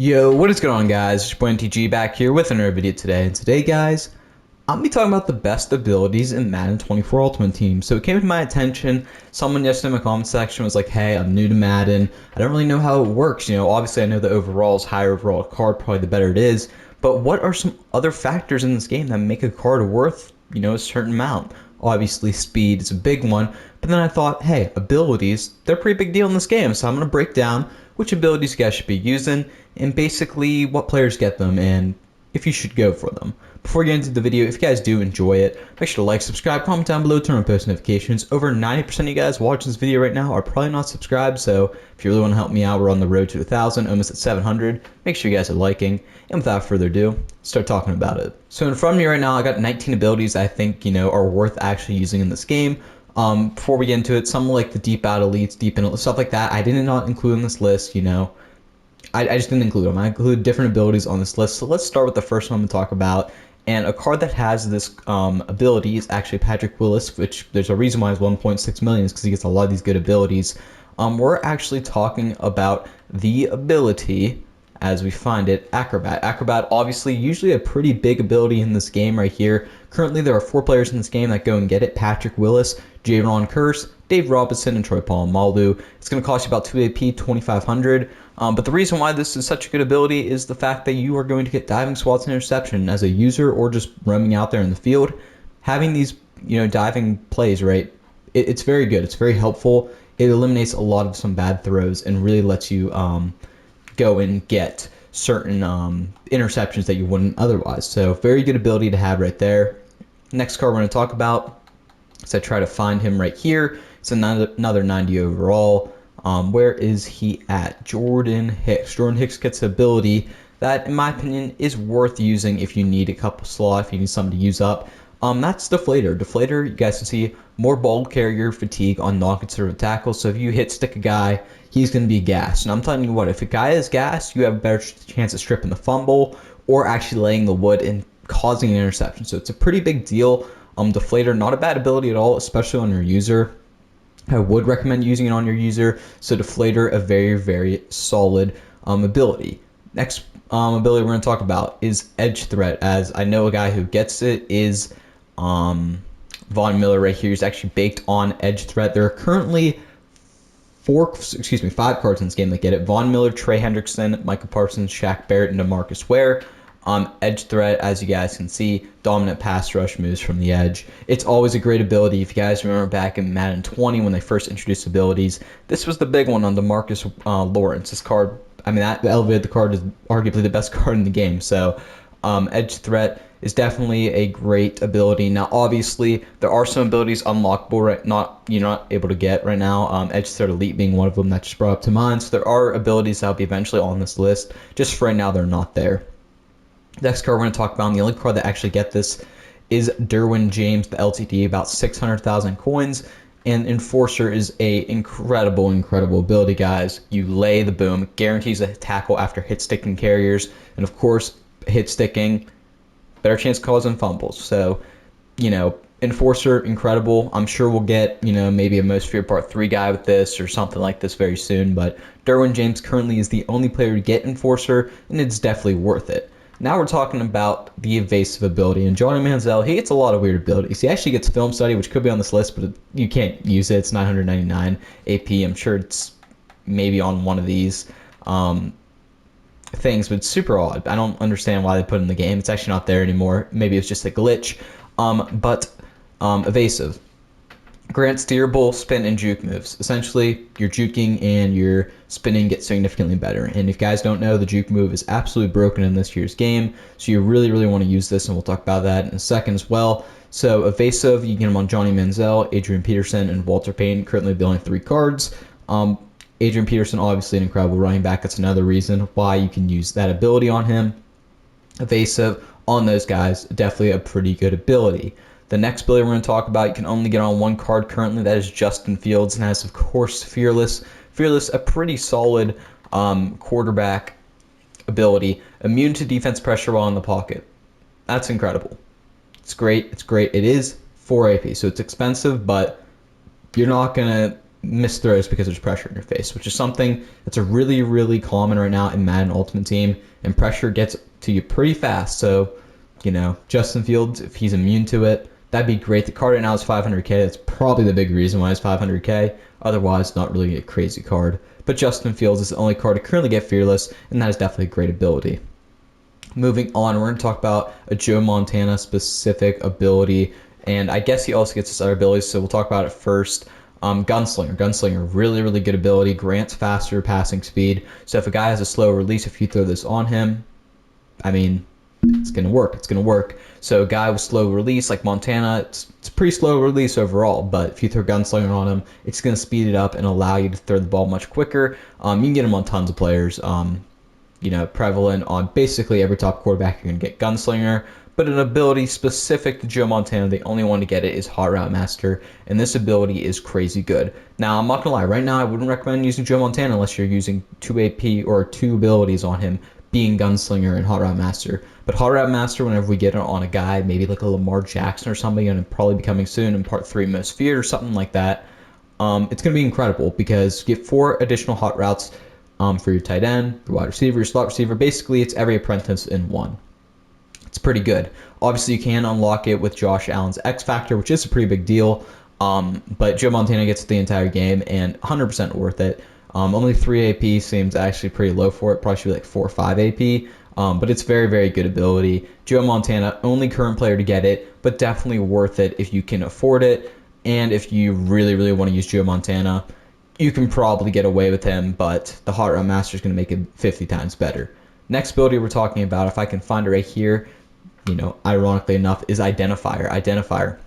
Yo, what is going on, guys? It's your boy MTG back here with another video today. And today, guys, I'm going to be talking about the best abilities in Madden 24 Ultimate Team. So it came to my attention, someone yesterday in my comment section was like, hey, I'm new to Madden. I don't really know how it works. Obviously I know the overalls, higher overall card, probably the better it is. But what are some other factors in this game that make a card worth, a certain amount? Obviously speed is a big one. But then I thought, hey, abilities, they're a pretty big deal in this game. So I'm going to break down which abilities you guys should be using and basically what players get them and if you should go for them. Before we get into the video, if you guys do enjoy it, make sure to like, subscribe, comment down below, turn on post notifications. Over 90% of you guys watching this video right now are probably not subscribed, so if you really want to help me out, we're on the road to 1,000, almost at 700. Make sure you guys are liking, and without further ado, start talking about it. So in front of me right now, I got 19 abilities I think, are worth actually using in this game. Before we get into it, some like the deep out elites, deep in stuff like that, I did not include in this list, I just didn't include them. I included different abilities on this list. So let's start with the first one I'm going to talk about. And a card that has this ability is actually Patrick Willis, which there's a reason why it's 1.6 million is because he gets a lot of these good abilities. We're actually talking about the ability, as we find it, Acrobat. Acrobat, obviously, usually a pretty big ability in this game right here. Currently, there are 4 players in this game that go and get it. Patrick Willis, Javon Curse, Dave Robinson, and Troy Polamalu. It's going to cost you about 2 AP, 2,500. But the reason why this is such a good ability is the fact that you are going to get diving swats and interception as a user or just roaming out there in the field. Having these, diving plays, right, it's very good. It's very helpful. It eliminates a lot of some bad throws and really lets you go and get certain interceptions that you wouldn't otherwise. So very good ability to have right there. Next card we're going to talk about is I try to find him right here. It's another 90 overall. Where is he at? Jordan Hicks. Jordan Hicks gets an ability that, in my opinion, is worth using if you need a couple slots, if you need something to use up. That's Deflator. Deflator, you guys can see, more ball carrier fatigue on non-conservative tackles. So if you hit stick a guy, he's going to be gassed. And I'm telling you what, if a guy is gassed, you have a better chance of stripping the fumble or actually laying the wood and causing an interception. So it's a pretty big deal. Deflator, not a bad ability at all, especially on your user. I would recommend using it on your user. So Deflator, a very, very solid ability. Next ability we're going to talk about is Edge Threat, as I know a guy who gets it is Von Miller right here. He's actually baked on Edge Threat. There are currently 5 cards in this game that get it. Von Miller, Trey Hendrickson, Michael Parsons, Shaq Barrett, and DeMarcus Ware. Edge Threat, as you guys can see, dominant pass rush moves from the edge. It's always a great ability. If you guys remember back in Madden 20 when they first introduced abilities, this was the big one on DeMarcus Lawrence. This card, that elevated the card is arguably the best card in the game. So Edge Threat is definitely a great ability. Now, obviously, there are some abilities unlockable, right? You're not able to get right now. Edge Threat Elite being one of them that just brought up to mind. So there are abilities that will be eventually on this list. Just for right now, they're not there. Next card we're going to talk about, and the only card that actually get this is Derwin James, the LTD, about 600,000 coins. And Enforcer is a incredible ability, guys. You lay the boom, guarantees a tackle after hit sticking carriers, and of course, hit sticking, better chance of causing fumbles. So, Enforcer, incredible. I'm sure we'll get, maybe a Most Feared Part 3 guy with this or something like this very soon, but Derwin James currently is the only player to get Enforcer, and it's definitely worth it. Now we're talking about the evasive ability, and Johnny Manziel, he gets a lot of weird abilities. He actually gets film study, which could be on this list, but you can't use it. It's 999 AP. I'm sure it's maybe on one of these things, but it's super odd. I don't understand why they put it in the game. It's actually not there anymore. Maybe it's just a glitch. Evasive. Grants steerable, spin, and juke moves. Essentially, your juking and your spinning get significantly better. And if you guys don't know, the juke move is absolutely broken in this year's game. So you really, really want to use this, and we'll talk about that in a second as well. So evasive, you get them on Johnny Manziel, Adrian Peterson, and Walter Payton, currently building 3 cards. Adrian Peterson, obviously an incredible running back. That's another reason why you can use that ability on him. Evasive, on those guys, definitely a pretty good ability. The next ability we're going to talk about, you can only get on 1 card currently. That is Justin Fields, and has, of course, Fearless. Fearless, a pretty solid quarterback ability. Immune to defense pressure while in the pocket. That's incredible. It's great. It's great. It is 4 AP, so it's expensive, but you're not going to miss throws because there's pressure in your face, which is something that's a really, really common right now in Madden Ultimate Team, and pressure gets to you pretty fast. So, Justin Fields, if he's immune to it, that'd be great. The card right now is 500k. That's probably the big reason why it's 500k. Otherwise, not really a crazy card. But Justin Fields is the only card to currently get Fearless, and that is definitely a great ability. Moving on, we're going to talk about a Joe Montana specific ability, and I guess he also gets his other abilities, so we'll talk about it first. Gunslinger. Gunslinger, really, really good ability, grants faster passing speed. So if a guy has a slow release, if you throw this on him, it's going to work. It's going to work. So a guy with slow release like Montana, it's a pretty slow release overall, but if you throw Gunslinger on him, it's going to speed it up and allow you to throw the ball much quicker. You can get him on tons of players. Prevalent on basically every top quarterback. You're going to get Gunslinger, but an ability specific to Joe Montana, the only one to get it is Hot Route Master, and this ability is crazy good. Now, I'm not going to lie, right now I wouldn't recommend using Joe Montana unless you're using 2 AP or 2 abilities on him, being Gunslinger and Hot Route Master. But Hot Route Master, whenever we get it on a guy, maybe like a Lamar Jackson or something, and probably be coming soon in Part 3 Most Feared or something like that, it's going to be incredible because you get 4 additional hot routes for your tight end, your wide receiver, your slot receiver. Basically, it's every apprentice in one. It's pretty good. Obviously, you can unlock it with Josh Allen's X Factor, which is a pretty big deal. But Joe Montana gets the entire game, and 100% worth it. Only 3 AP seems actually pretty low for it. Probably should be like 4 or 5 AP. But it's very, very good ability. Joe Montana, only current player to get it, but definitely worth it if you can afford it. And if you really, really want to use Joe Montana, you can probably get away with him, but the Hot Route Master is going to make it 50 times better. Next ability we're talking about, if I can find it right here, ironically enough, is Identifier. Identifier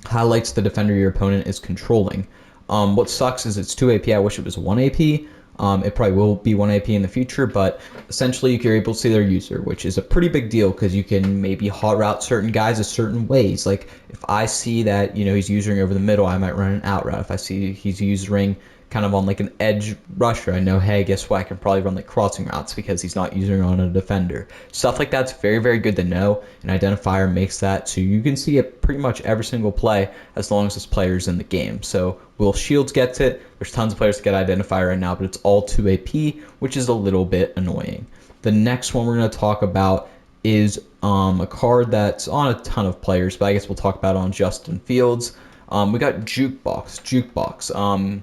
highlights the defender your opponent is controlling. What sucks is it's 2 AP. I wish it was 1 AP. It probably will be 1 AP in the future, but essentially you're able to see their user, which is a pretty big deal because you can maybe hot route certain guys a certain ways. Like if I see that he's usering over the middle, I might run an out route. If I see he's using kind of on like an edge rusher, I know, hey, guess what? I can probably run like crossing routes because he's not using it on a defender. Stuff like that's very, very good to know. An Identifier makes that so you can see it pretty much every single play as long as this player's in the game. So Will Shields gets it. There's tons of players to get Identifier right now, but it's all 2 AP, which is a little bit annoying. The next one we're going to talk about is a card that's on a ton of players, but I guess we'll talk about it on Justin Fields. We got Jukebox. Jukebox.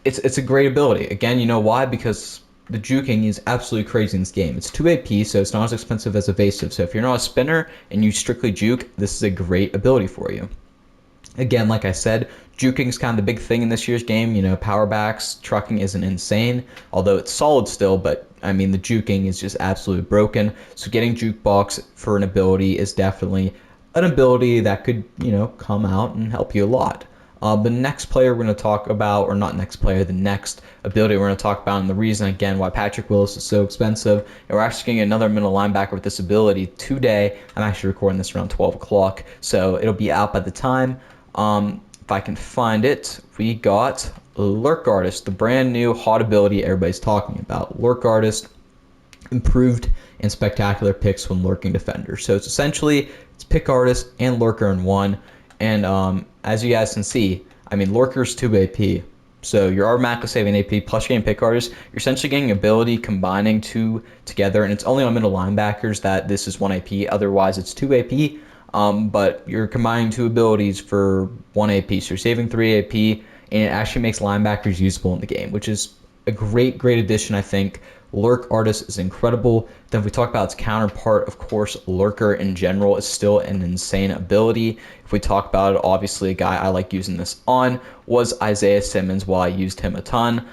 It's a great ability. Again, you know why? Because the juking is absolutely crazy in this game. It's 2 AP, so it's not as expensive as evasive. So if you're not a spinner and you strictly juke, this is a great ability for you. Again, like I said, juking is kind of the big thing in this year's game. Power backs, trucking isn't insane, although it's solid still, but the juking is just absolutely broken. So getting Jukebox for an ability is definitely an ability that could, come out and help you a lot. The next player we're going to talk about, or not next player, the next ability we're going to talk about, and the reason, again, why Patrick Willis is so expensive, and we're actually getting another middle linebacker with this ability today. I'm actually recording this around 12 o'clock, so it'll be out by the time. If I can find it, we got Lurk Artist, the brand new hot ability everybody's talking about. Lurk Artist, improved and spectacular picks when lurking defender. So it's essentially, it's pick artist and lurker in one. And as you guys can see, lurker's 2 AP. So you're automatically saving AP plus you're getting pick artist. You're essentially getting ability combining 2 together, and it's only on middle linebackers that this is 1 AP. Otherwise, it's 2 AP. But you're combining 2 abilities for 1 AP. So you're saving 3 AP, and it actually makes linebackers usable in the game, which is a great, great addition, I think. Lurk Artist is incredible. Then if we talk about its counterpart, of course, Lurker in general is still an insane ability. If we talk about it, obviously a guy I like using this on was Isaiah Simmons while I used him a ton.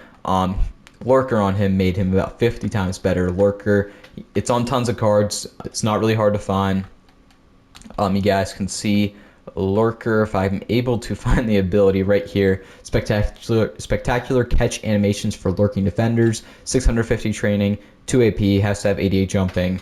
Lurker on him made him about 50 times better. Lurker, it's on tons of cards. It's not really hard to find. You guys can see Lurker, if I'm able to find the ability right here. Spectacular catch animations for lurking defenders, 650 training, 2 AP, has to have 88 jumping.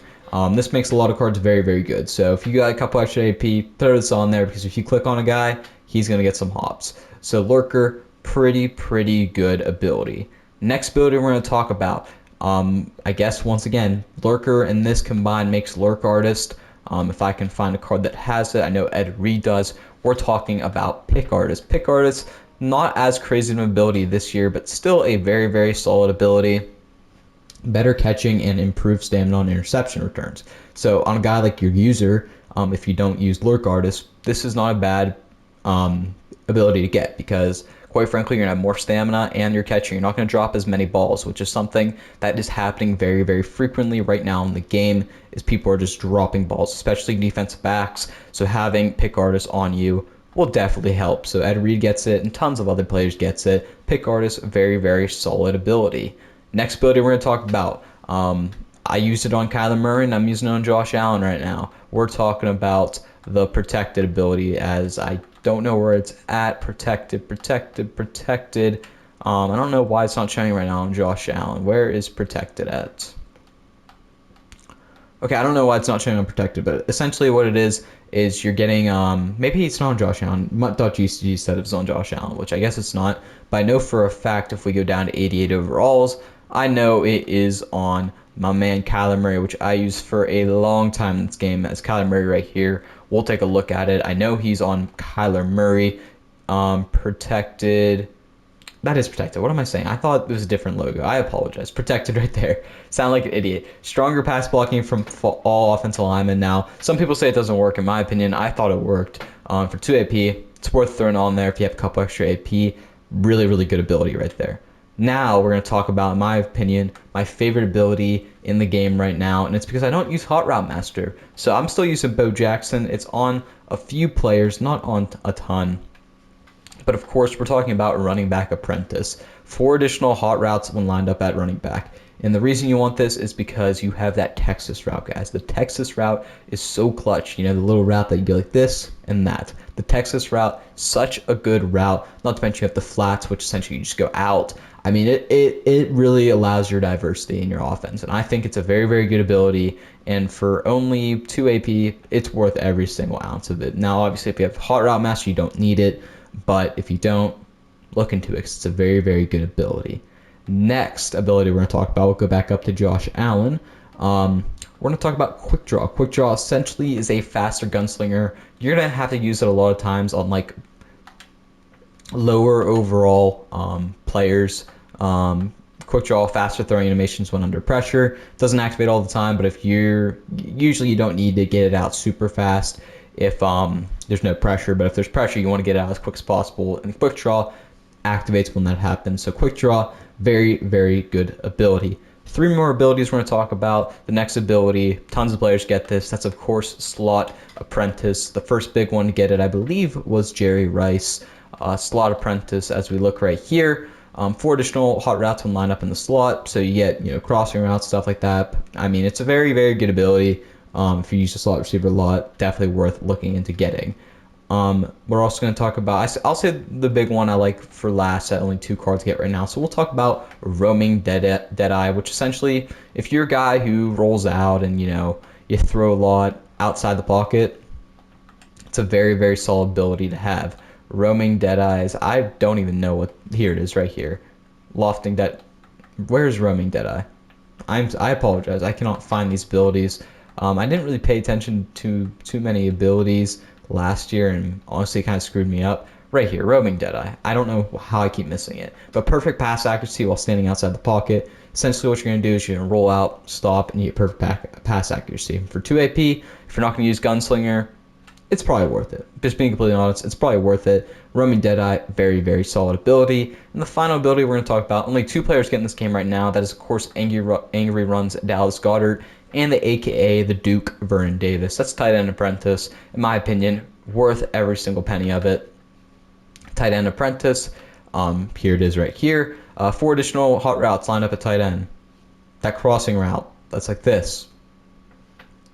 This makes a lot of cards very, very good. So if you got a couple extra AP, throw this on there, because if you click on a guy, he's going to get some hops. So Lurker, pretty good ability. Next ability we're going to talk about, I guess once again, Lurker and this combined makes Lurk Artist. If I can find a card that has it, I know Ed Reed does. We're talking about Pick Artist. Pick Artist, Not as crazy of an ability this year, but still a very, very solid ability. Better catching and improved stamina on interception returns. So on a guy like your user, if you don't use Lurk Artist, this is not a bad ability to get, because quite frankly, you're going to have more stamina and you're catching. You're not going to drop as many balls, which is something that is happening very, very frequently right now in the game, is people are just dropping balls, especially defensive backs. So having Pick Artist on you will definitely help. So Ed Reed gets it and tons of other players gets it. Pick Artist, very, very solid ability. Next ability we're going to talk about. I used it on Kyler Murray and I'm using it on Josh Allen right now. We're talking about the protected ability, as I don't know where it's at. Protected. I don't know why it's not showing right now on Josh Allen. Where is protected at? Okay, I don't know why it's not showing on protected, but essentially what it is you're getting, maybe it's not on Josh Allen. Mutt.gcg said it was on Josh Allen, which I guess it's not. But I know for a fact if we go down to 88 overalls, I know it is on my man Kyler Murray, which I used for a long time in this game as Kyler Murray right here. We'll take a look at it. I know he's on Kyler Murray. Protected. That is protected. What am I saying? I thought it was a different logo. I apologize. Protected right there. Sound like an idiot. Stronger pass blocking from all offensive linemen. Now, some people say it doesn't work. In my opinion, I thought it worked. For 2 AP, it's worth throwing on there if you have a couple extra AP. Really, really good ability right there. Now, we're going to talk about, in my opinion, my favorite ability in the game right now, and it's because I don't use Hot Route Master. So I'm still using Bo Jackson. It's on a few players, not on a ton. But of course, we're talking about running back apprentice. 4 additional hot routes when lined up at running back. And the reason you want this is because you have that Texas route, guys. The Texas route is so clutch. You know, the little route that you go like this and that. The Texas route, such a good route. Not to mention you have the flats, which essentially you just go out. I mean, it really allows your diversity in your offense. And I think it's a very, very good ability. And for only 2 AP, it's worth every single ounce of it. Now, obviously, if you have Hot Route Master, you don't need it. But if you don't, look into it, because it's a very, very good ability. Next ability we're going to talk about, we'll go back up to Josh Allen. We're going to talk about Quick Draw. Quick Draw essentially is a faster gunslinger. You're going to have to use it a lot of times on like lower overall players. Quick Draw, faster throwing animations when under pressure. Doesn't activate all the time, but if usually you don't need to get it out super fast if there's no pressure, but if there's pressure, you want to get it out as quick as possible, and Quick Draw activates when that happens. So Quick Draw, very, very good ability. 3 more abilities we're going to talk about. The next ability, tons of players get this. That's, of course, Slot Apprentice. The first big one to get it, I believe, was Jerry Rice. Slot Apprentice, as we look right here. 4 additional hot routes when lined up in the slot, so you get crossing routes, stuff like that. I mean, it's a very, very good ability. If you use the slot receiver a lot, definitely worth looking into getting. We're also going to talk about, I'll say the big one I like for last, at only 2 cards to get right now. So we'll talk about Roaming Deadeye, which essentially, if you're a guy who rolls out and you throw a lot outside the pocket, it's a very, very solid ability to have. Roaming Deadeyes, I don't even know what, here it is right here. Lofting Dead, where's Roaming Deadeye? I apologize, I cannot find these abilities. I didn't really pay attention to too many abilities last year, and honestly it kind of screwed me up. Right here, Roaming Deadeye. I don't know how I keep missing it. But perfect pass accuracy while standing outside the pocket. Essentially what you're going to do is you're going to roll out, stop, and you get perfect pass accuracy. For 2 AP, if you're not going to use Gunslinger, it's probably worth it. Just being completely honest, it's probably worth it. Roaming Deadeye, very, very solid ability. And the final ability we're going to talk about, only 2 players get in this game right now. That is, of course, Angry Runs Dallas Goedert and the AKA the Duke Vernon Davis. That's tight end apprentice. In my opinion, worth every single penny of it. Tight end apprentice. Here it is right here. 4 additional hot routes lined up at tight end. That crossing route, that's like this.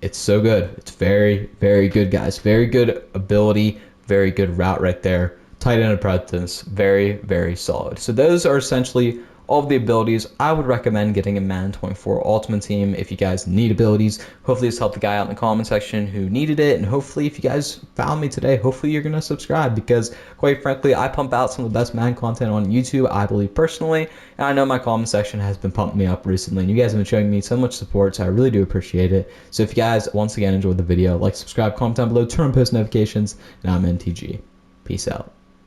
It's so good. It's very, very good, guys. Very good ability. Very good route right there. Tight end apprentice. Very, very solid. So those are essentially all of the abilities. I would recommend getting a Madden 24 Ultimate Team if you guys need abilities. Hopefully this helped the guy out in the comment section who needed it. And hopefully if you guys found me today, hopefully you're going to subscribe, because quite frankly, I pump out some of the best Madden content on YouTube, I believe personally. And I know my comment section has been pumping me up recently, and you guys have been showing me so much support, so I really do appreciate it. So if you guys, once again, enjoyed the video, like, subscribe, comment down below, turn on post notifications, and I'm NTG. Peace out.